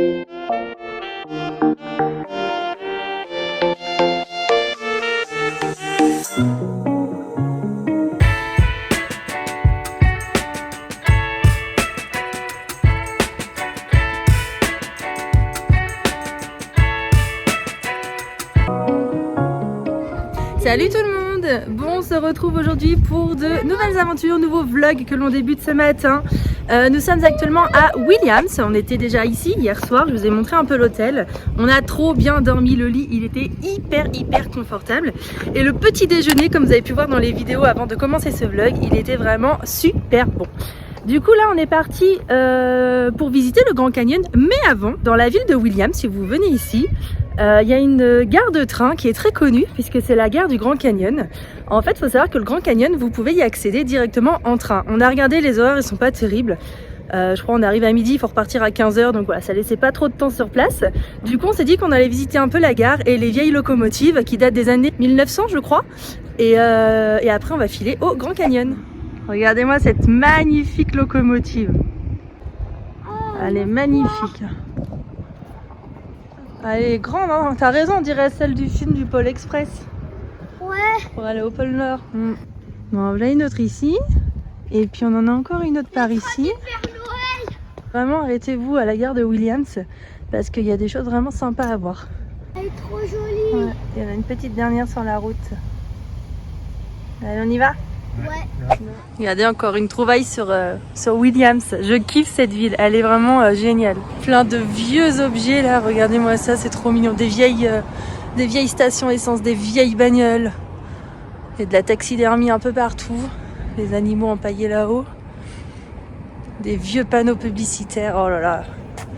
Salut tout le monde! Bon, on se retrouve aujourd'hui pour de nouvelles aventures, nouveaux vlogs que l'on débute ce matin. Nous sommes actuellement à Williams, on était déjà ici hier soir, je vous ai montré un peu l'hôtel. On a trop bien dormi, le lit il était hyper confortable. Et le petit déjeuner, comme vous avez pu voir dans les vidéos avant de commencer ce vlog, il était vraiment super bon. Du coup là on est parti pour visiter le Grand Canyon, mais avant, dans la ville de Williams, si vous venez ici, il y a une gare de train qui est très connue puisque c'est la gare du Grand Canyon. En fait, il faut savoir que le Grand Canyon, vous pouvez y accéder directement en train. On a regardé les horaires, ils sont pas terribles. Je crois qu'on arrive à midi, il faut repartir à 15 h, donc voilà, ça laissait pas trop de temps sur place. Du coup, on s'est dit qu'on allait visiter un peu la gare et les vieilles locomotives qui datent des années 1900, je crois. Et après, on va filer au Grand Canyon. Regardez-moi cette magnifique locomotive. Elle est magnifique. Elle est grande, hein. T'as raison, on dirait celle du film du Pôle Express. Ouais. Pour aller au pôle Nord. Bon, là une autre ici. Et puis on en a encore une autre par ici. Vraiment, arrêtez-vous à la gare de Williams parce qu'il y a des choses vraiment sympas à voir. Elle est trop jolie. Ouais. Il y en a une petite dernière sur la route. Allez, on y va? Ouais. Regardez, encore une trouvaille sur Williams. Je kiffe cette ville, elle est vraiment géniale. Plein de vieux objets là, regardez-moi ça, c'est trop mignon. Des vieilles stations essence, des vieilles bagnoles. Et de la taxidermie un peu partout. Les animaux empaillés là-haut. Des vieux panneaux publicitaires, oh là là.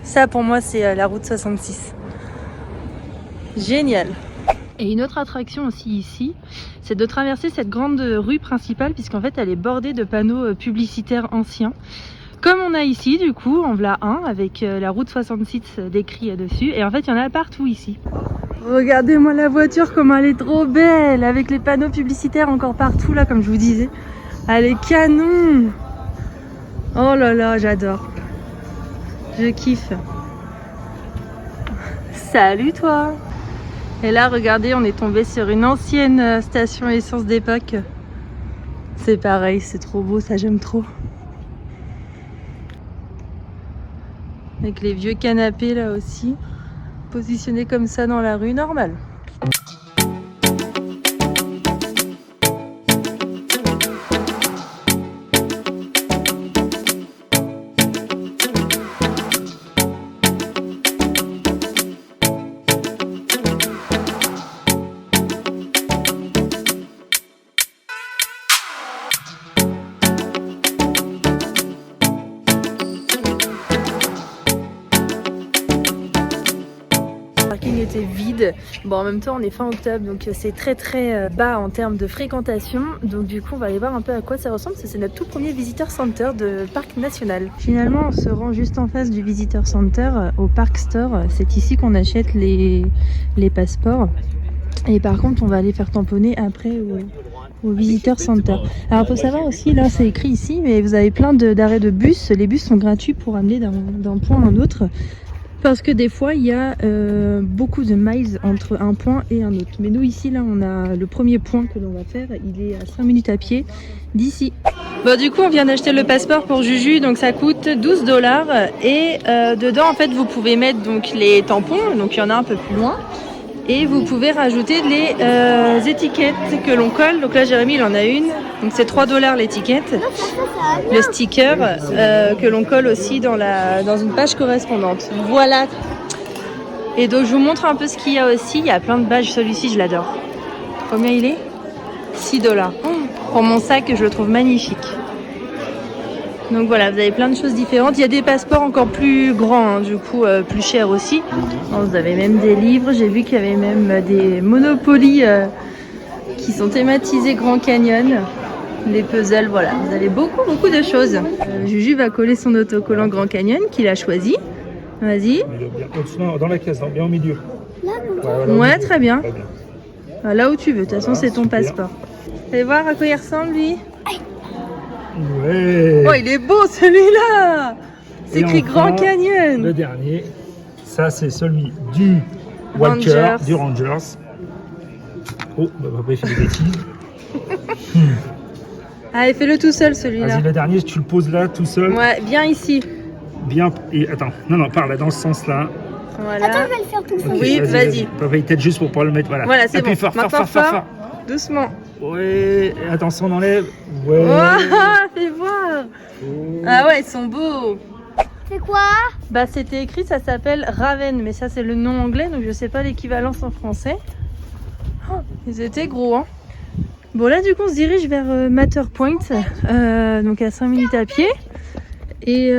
Ça pour moi c'est la route 66. Génial. Et une autre attraction aussi ici, c'est de traverser cette grande rue principale puisqu'en fait elle est bordée de panneaux publicitaires anciens. Comme on a ici du coup, en voilà un avec la route 66 décrit dessus. Et en fait il y en a partout ici. Regardez-moi la voiture comment elle est trop belle avec les panneaux publicitaires encore partout là comme je vous disais. Elle est canon. Oh là là, j'adore. Je kiffe. Salut toi. Et là, regardez, on est tombé sur une ancienne station essence d'époque. C'est pareil, c'est trop beau, ça j'aime trop. Avec les vieux canapés là aussi, positionnés comme ça dans la rue, normal. Le parking était vide. Bon, en même temps on est fin octobre donc c'est très bas en termes de fréquentation, donc du coup on va aller voir un peu à quoi ça ressemble parce que c'est notre tout premier visitor center de parc national. Finalement on se rend juste en face du visitor center au park store, c'est ici qu'on achète les passeports et par contre on va aller faire tamponner après au visitor center. Alors faut savoir aussi, là c'est écrit ici, mais vous avez plein d'arrêts de bus, les bus sont gratuits pour amener d'un point à un autre. Parce que des fois il y a beaucoup de miles entre un point et un autre. Mais nous ici là on a le premier point que l'on va faire, il est à 5 minutes à pied d'ici. Bon du coup on vient d'acheter le passeport pour Juju, donc ça coûte 12 $ et dedans en fait vous pouvez mettre donc les tampons, donc il y en a un peu plus loin. Et vous pouvez rajouter les étiquettes que l'on colle. Donc là Jérémy il en a une, donc c'est 3 $ l'étiquette. Le sticker que l'on colle aussi dans une page correspondante. Voilà. Et donc je vous montre un peu ce qu'il y a aussi. Il y a plein de badges, celui-ci je l'adore. Combien il est? 6 $. Pour mon sac, je le trouve magnifique. Donc voilà, vous avez plein de choses différentes. Il y a des passeports encore plus grands, hein, du coup plus chers aussi. Alors, vous avez même des livres. J'ai vu qu'il y avait même des Monopoly qui sont thématisés Grand Canyon. Les puzzles, voilà. Vous avez beaucoup de choses. Juju va coller son autocollant Grand Canyon qu'il a choisi. Vas-y. Dans la caisse, bien au milieu. Là, Ouais, très bien. Là où tu veux. De toute façon, c'est ton passeport. Allez voir à quoi il ressemble lui. Ouais. Oh, il est beau celui-là. C'est écrit Grand Canyon. Le dernier. Ça, c'est celui du Walker, Rangers. du Rangers. Oh, bah, papa, il fait des bêtises. Allez, fais-le tout seul celui-là. Vas-y, le dernier, tu le poses là, tout seul. Ouais, viens ici. Bien. Et attends, non, par là, dans ce sens-là. Voilà. Attends, je vais le faire tout seul. Ok, Oui, vas-y. Papa, il t'aide juste pour pouvoir le mettre. Voilà, Voilà, c'est appuie bon. fort, Maintenant, fort. Doucement. Ouais, et attention, on enlève. Ouais. Oh, fais voir. Oh. Ah ouais, ils sont beaux. C'est quoi? Bah, c'était écrit, ça s'appelle Raven, mais ça, c'est le nom anglais, donc je sais pas l'équivalence en français. Oh, ils étaient gros, hein. Bon, là, du coup, on se dirige vers Matterpoint, donc à 5 minutes à pied. Et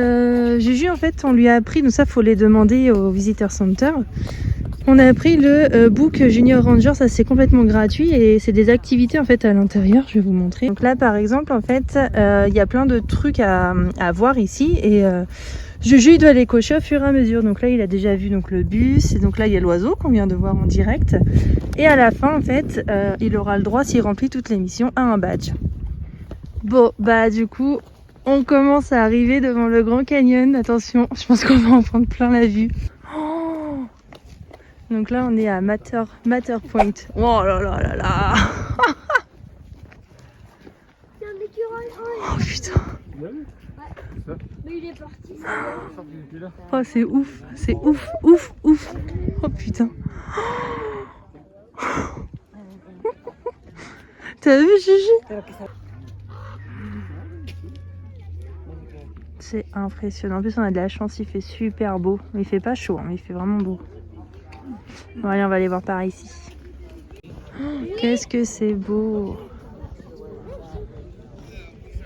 Juju, en fait, on lui a appris, donc ça, faut les demander au Visitor Center. On a appris le Book Junior Ranger, ça c'est complètement gratuit et c'est des activités en fait à l'intérieur, je vais vous montrer. Donc là, par exemple, en fait, il y a plein de trucs à voir ici et Juju, il doit les cocher au fur et à mesure. Donc là, il a déjà vu donc le bus et donc là, il y a l'oiseau qu'on vient de voir en direct. Et à la fin, en fait, il aura le droit, s'il remplit toutes les missions, à un badge. Bon, bah du coup, on commence à arriver devant le Grand Canyon. Attention, je pense qu'on va en prendre plein la vue. Oh, donc là, on est à Matterpoint. Oh là là là là. C'est un écureuil. Oh putain. Mais il est parti. Oh, c'est ouf. C'est ouf, ouf, ouf. Oh putain. T'as vu, Juju? C'est impressionnant. En plus, on a de la chance, il fait super beau. Il fait pas chaud, hein, mais il fait vraiment beau. Bon, allez, on va aller voir par ici. Qu'est-ce que c'est beau.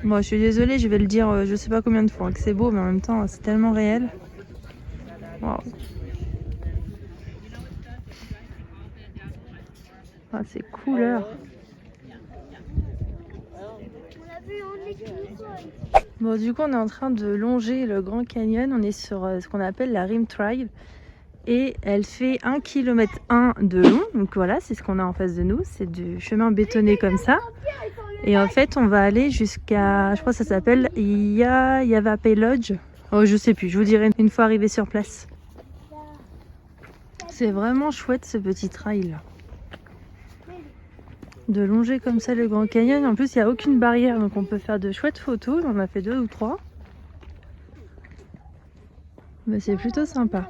Bon, je suis désolée, je vais le dire je sais pas combien de fois que c'est beau, mais en même temps, c'est tellement réel. Waouh. Ah, ces couleurs. On a vu un écureuil. Bon, du coup, on est en train de longer le Grand Canyon. On est sur ce qu'on appelle la Rim Trail. Et elle fait 1,1 km de long. Donc voilà, c'est ce qu'on a en face de nous. C'est du chemin bétonné comme ça. Et en fait, on va aller jusqu'à, je crois que ça s'appelle Yavapai Lodge. Oh, je sais plus, je vous dirai une fois arrivé sur place. C'est vraiment chouette ce petit trail. De longer comme ça le Grand Canyon. En plus, il n'y a aucune barrière, donc on peut faire de chouettes photos. On en a fait 2 ou 3. Mais c'est plutôt sympa.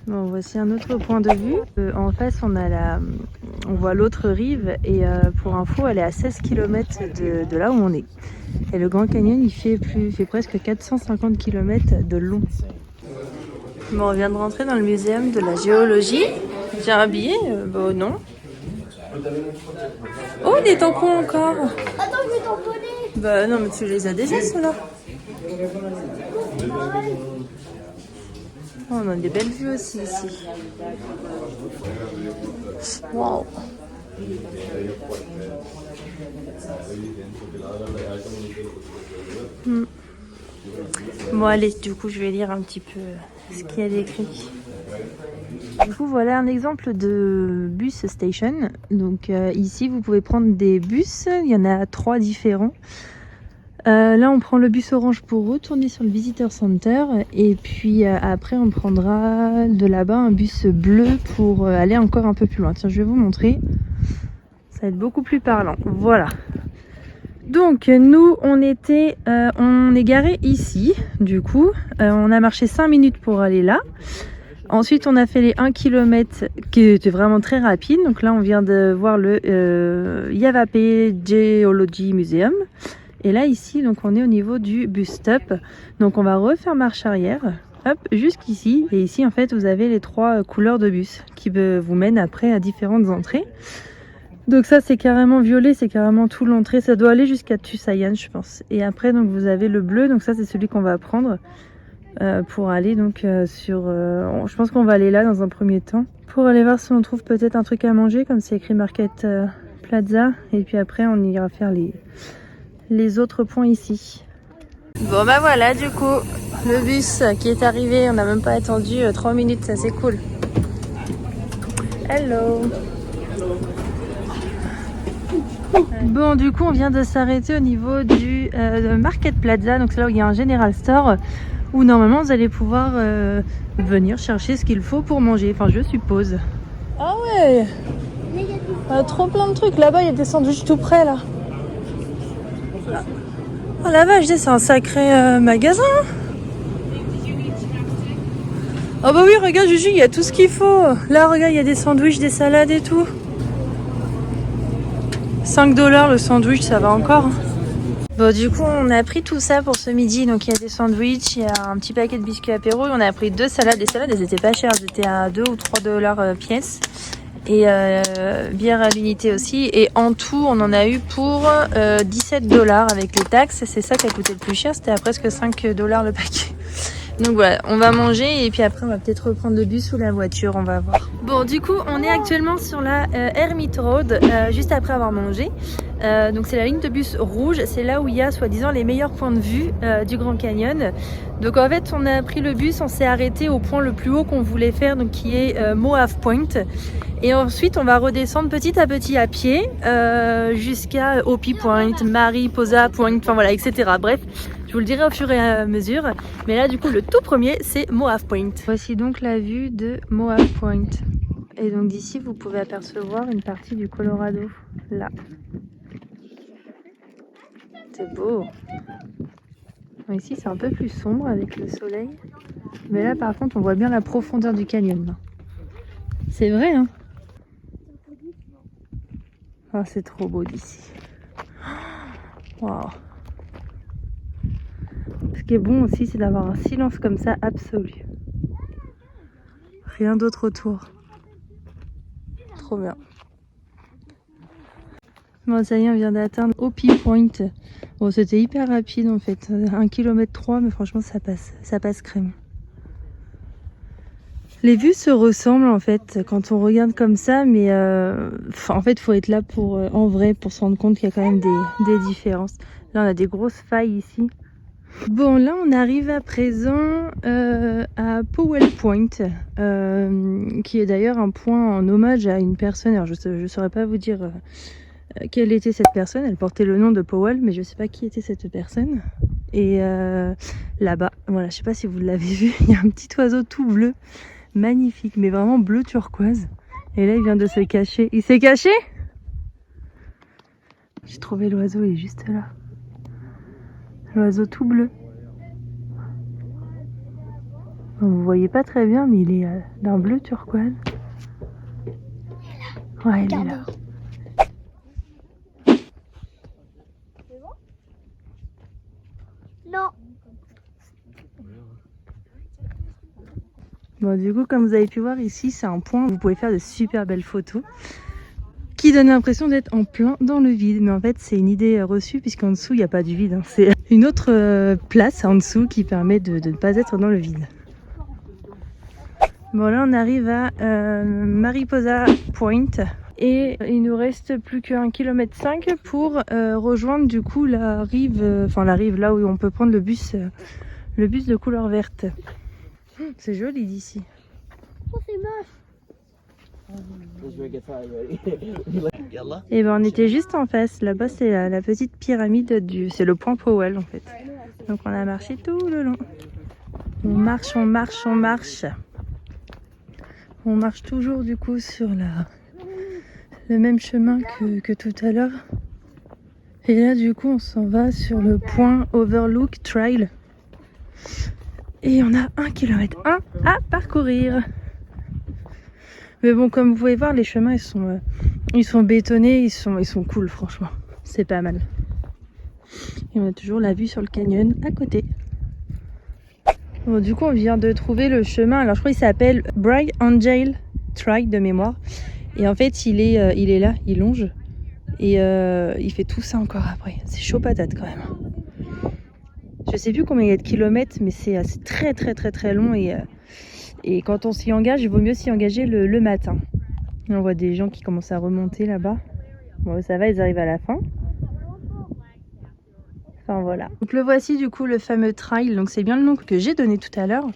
Bon, voici un autre point de vue. En face, on voit l'autre rive et pour info, elle est à 16 km de là où on est. Et le Grand Canyon, il fait presque 450 km de long. Bon, on vient de rentrer dans le muséum de la géologie. J'ai un billet bon, non. Oh, des tampons encore. Attends, je vais tamponner. Bah non, mais tu les as déjà, ceux-là. Oh, on a des belles vues aussi ici. Wow. Bon, allez, du coup, je vais lire un petit peu ce qu'il y a d'écrit. Du coup, voilà un exemple de bus station. Donc ici, vous pouvez prendre des bus. Il y en a 3 différents. Là, on prend le bus orange pour retourner sur le Visitor Center. Et puis après, on prendra de là-bas un bus bleu pour aller encore un peu plus loin. Tiens, je vais vous montrer. Ça va être beaucoup plus parlant. Voilà. Donc, nous, on est garé ici. Du coup, on a marché 5 minutes pour aller là. Ensuite, on a fait les 1 km qui était vraiment très rapide. Donc là, on vient de voir le Yavapai Geology Museum. Et là, ici, donc on est au niveau du bus stop. Donc on va refaire marche arrière, hop, jusqu'ici. Et ici, en fait, vous avez les 3 couleurs de bus qui vous mènent après à différentes entrées. Donc ça, c'est carrément violet, c'est carrément tout l'entrée. Ça doit aller jusqu'à Tusayan, je pense. Et après, donc vous avez le bleu. Donc ça, c'est celui qu'on va prendre. Pour aller donc je pense qu'on va aller là dans un premier temps pour aller voir si on trouve peut-être un truc à manger comme c'est écrit Market Plaza et puis après on ira faire les autres points ici. Bon bah voilà, du coup le bus qui est arrivé, on n'a même pas attendu 3 minutes, ça c'est cool. Hello. Bon, du coup, on vient de s'arrêter au niveau du Market Plaza. Donc, c'est là où il y a un General Store où normalement vous allez pouvoir venir chercher ce qu'il faut pour manger. Enfin, je suppose. Ah ouais, trop plein de trucs. Là-bas, il y a des sandwichs tout près là. Oh la vache, c'est un sacré magasin. Oh bah oui, regarde Juju, il y a tout ce qu'il faut. Là, regarde, il y a des sandwichs, des salades et tout. 5$ le sandwich, ça va encore. Bon, du coup, on a pris tout ça pour ce midi. Donc, il y a des sandwichs, il y a un petit paquet de biscuits apéro. On a pris 2 salades. Les salades, elles étaient pas chères. Elles étaient à 2 ou 3$ pièce. Et bière à l'unité aussi. Et en tout, on en a eu pour 17$ avec les taxes. C'est ça qui a coûté le plus cher. C'était à presque 5$ le paquet. Donc voilà, on va manger et puis après on va peut-être reprendre le bus ou la voiture, on va voir. Bon, du coup, on est actuellement sur la Hermit Road, juste après avoir mangé. Donc c'est la ligne de bus rouge, c'est là où il y a soi-disant les meilleurs points de vue du Grand Canyon. Donc en fait, on a pris le bus, on s'est arrêté au point le plus haut qu'on voulait faire, donc qui est Moab Point. Et ensuite, on va redescendre petit à petit à pied jusqu'à Hopi Point, Mariposa Point, enfin voilà, etc. Bref. Je vous le dirai au fur et à mesure. Mais là, du coup, le tout premier, c'est Moab Point. Voici donc la vue de Moab Point. Et donc d'ici, vous pouvez apercevoir une partie du Colorado. Là. C'est beau. Ici, c'est un peu plus sombre avec le soleil. Mais là, par contre, on voit bien la profondeur du canyon. C'est vrai, hein? Oh, c'est trop beau d'ici. Waouh. Ce qui est bon aussi, c'est d'avoir un silence comme ça absolu. Rien d'autre autour. Trop bien. Bon, ça y est, on vient d'atteindre Hopi Point. Bon, c'était hyper rapide en fait. 1,3 km, mais franchement, ça passe crème. Les vues se ressemblent en fait quand on regarde comme ça, mais en fait, il faut être là pour en vrai pour se rendre compte qu'il y a quand même des différences. Là, on a des grosses failles ici. Bon, là on arrive à présent à Powell Point, qui est d'ailleurs un point en hommage à une personne. Alors je saurais pas vous dire quelle était cette personne, elle portait le nom de Powell, mais je sais pas qui était cette personne. Et là-bas, voilà, je sais pas si vous l'avez vu, il y a un petit oiseau tout bleu, magnifique, mais vraiment bleu turquoise. Et là il vient de se cacher. Il s'est caché? J'ai trouvé l'oiseau, il est juste là. L'oiseau tout bleu. Vous voyez pas très bien, mais il est d'un bleu turquoise. Ouais, il est là. Non. Bon, du coup, comme vous avez pu voir ici, c'est un point où vous pouvez faire de super belles photos qui donne l'impression d'être en plein dans le vide. Mais en fait, c'est une idée reçue puisqu'en dessous, il n'y a pas du vide. Hein. C'est une autre place en dessous qui permet de ne pas être dans le vide. Bon, là, on arrive à Mariposa Point. Et il nous reste plus qu'1,5 km pour rejoindre du coup la rive là où on peut prendre le bus de couleur verte. C'est joli d'ici. Oh, c'est moche. Et ben on était juste en face. Là-bas c'est la petite pyramide c'est le point Powell en fait. Donc on a marché tout le long. On marche, on marche, on marche. On marche toujours du coup sur le même chemin que tout à l'heure. Et là du coup on s'en va sur le point Overlook Trail. Et on a 1,1 km à parcourir. Mais bon, comme vous pouvez voir, les chemins ils sont bétonnés, ils sont cool franchement. C'est pas mal. Et on a toujours la vue sur le canyon à côté. Bon, du coup on vient de trouver le chemin. Alors je crois qu'il s'appelle Bright Angel Trail de mémoire. Et en fait il est là, il longe. Et il fait tout ça encore après. C'est chaud patate quand même. Je sais plus combien il y a de kilomètres, mais c'est très très très très long et quand on s'y engage, il vaut mieux s'y engager le matin. On voit des gens qui commencent à remonter là-bas. Bon, ça va, ils arrivent à la fin. Enfin voilà. Donc le voici du coup le fameux trail. Donc c'est bien le nom que j'ai donné tout à l'heure.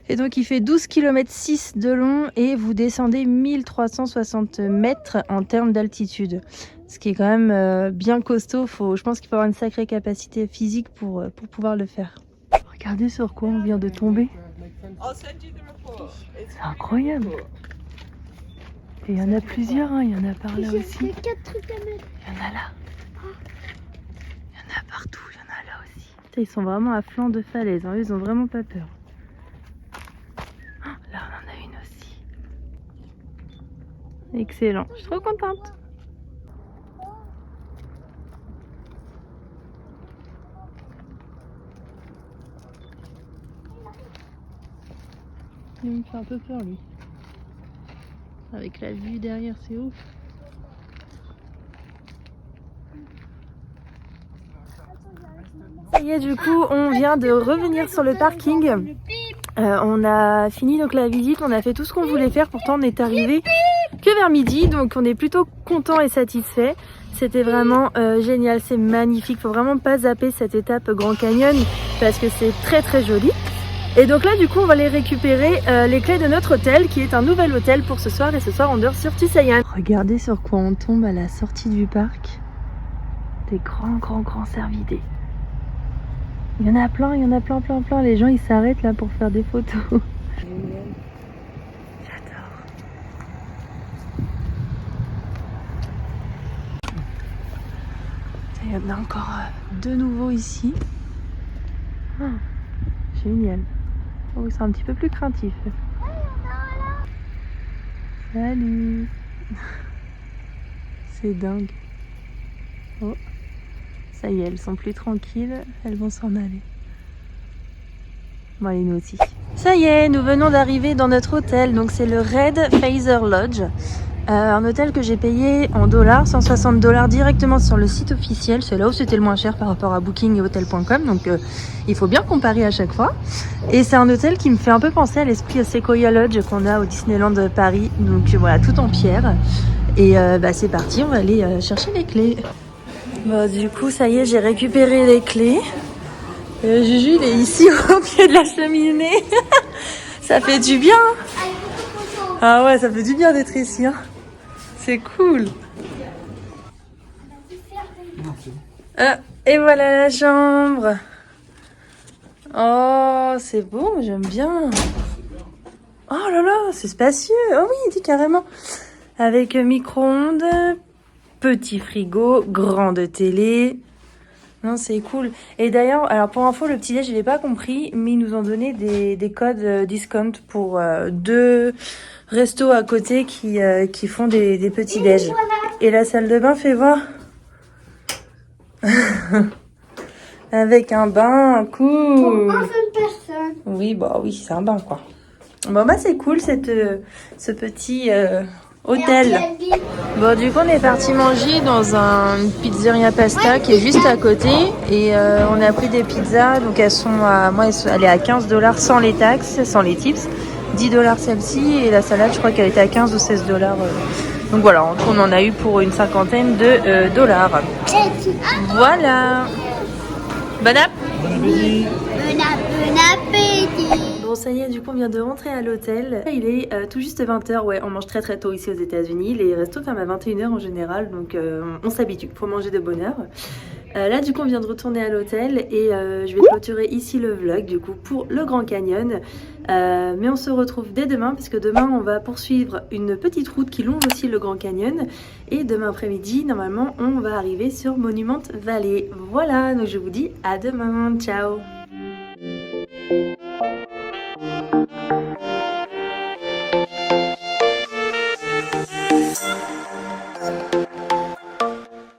Et donc il fait 12 km 6 de long et vous descendez 1360 mètres en termes d'altitude. Ce qui est quand même bien costaud. Je pense qu'il faut avoir une sacrée capacité physique pour pouvoir le faire. Regardez sur quoi on vient de tomber. C'est incroyable. Et il y en a plusieurs, hein. Il y en a par là aussi. Il y a 4 trucs à mettre. Il y en a là. Il y en a partout, il y en a là aussi. Putain, ils sont vraiment à flanc de falaise, hein. Eux, ils ont vraiment pas peur. Oh, là, on en a une aussi. Excellent, je suis trop contente. Il me fait un peu peur, lui. Avec la vue derrière, c'est ouf. Ça y est, du coup, on vient de revenir sur le parking. On a fini donc la visite, on a fait tout ce qu'on voulait faire. Pourtant, on est arrivé que vers midi, donc on est plutôt content et satisfait. C'était vraiment génial, c'est magnifique. Faut vraiment pas zapper cette étape Grand Canyon parce que c'est très très joli. Et donc là, du coup, on va aller récupérer les clés de notre hôtel, qui est un nouvel hôtel pour ce soir. Et ce soir, on dort sur Tusayan. Regardez sur quoi on tombe à la sortie du parc. Des grands cervidés. Il y en a plein, plein. Les gens, ils s'arrêtent là pour faire des photos. J'adore. Il y en a encore de nouveaux ici. Oh, génial. Oh, c'est un petit peu plus craintif. Salut. C'est dingue. Oh. Ça y est, elles sont plus tranquilles. Elles vont s'en aller. Bon, allez, nous aussi. Ça y est, nous venons d'arriver dans notre hôtel. Donc, c'est le Red Phaser Lodge. Un hôtel que j'ai payé en dollars, 160 $ directement sur le site officiel. C'est là où c'était le moins cher par rapport à Booking et Hotel.com. Donc il faut bien comparer à chaque fois. Et c'est un hôtel qui me fait un peu penser à l'esprit Sequoia Lodge qu'on a au Disneyland Paris. Donc voilà, tout en pierre. Et c'est parti, on va aller chercher les clés. Bon, du coup, ça y est, j'ai récupéré les clés. Juju, il est ici au pied de la cheminée. Ça fait du bien. Ah ouais, ça fait du bien d'être ici, hein. C'est cool. Et voilà la chambre. Oh, c'est beau, j'aime bien. Oh là là, c'est spacieux. Oh oui, dit carrément. Avec micro-ondes, petit frigo, grande télé. Non, c'est cool. Et d'ailleurs, alors pour info, le petit-déj, je l'ai pas compris, mais ils nous ont donné des codes discount pour 2 restos à côté qui font des petits-déj. Et la salle de bain, fais voir. Avec un bain, cool. Pour une seule personne. Oui, bah oui, c'est un bain, quoi. Bon, bah c'est cool, ce petit hôtel. Bon, du coup, on est parti manger dans une pizzeria pasta qui est juste à côté. Et on a pris des pizzas. Donc, elles sont elle est à 15 $ sans les taxes, sans les tips. 10 $ celle-ci. Et la salade, je crois qu'elle était à 15 ou 16 $. Donc voilà, on en a eu pour une 50aine de dollars. Voilà. Bon app. Bon appétit. Bon, ça y est, du coup, on vient de rentrer à l'hôtel. Il est tout juste 20h. Ouais, on mange très très tôt ici aux États-Unis. Les restos ferment à 21h en général, donc on s'habitue. Faut manger de bonne heure. Là, du coup, on vient de retourner à l'hôtel et je vais clôturer ici le vlog, du coup, pour le Grand Canyon. Mais on se retrouve dès demain, parce que demain, on va poursuivre une petite route qui longe aussi le Grand Canyon. Et demain après-midi, normalement, on va arriver sur Monument Valley. Voilà, donc je vous dis à demain. Ciao!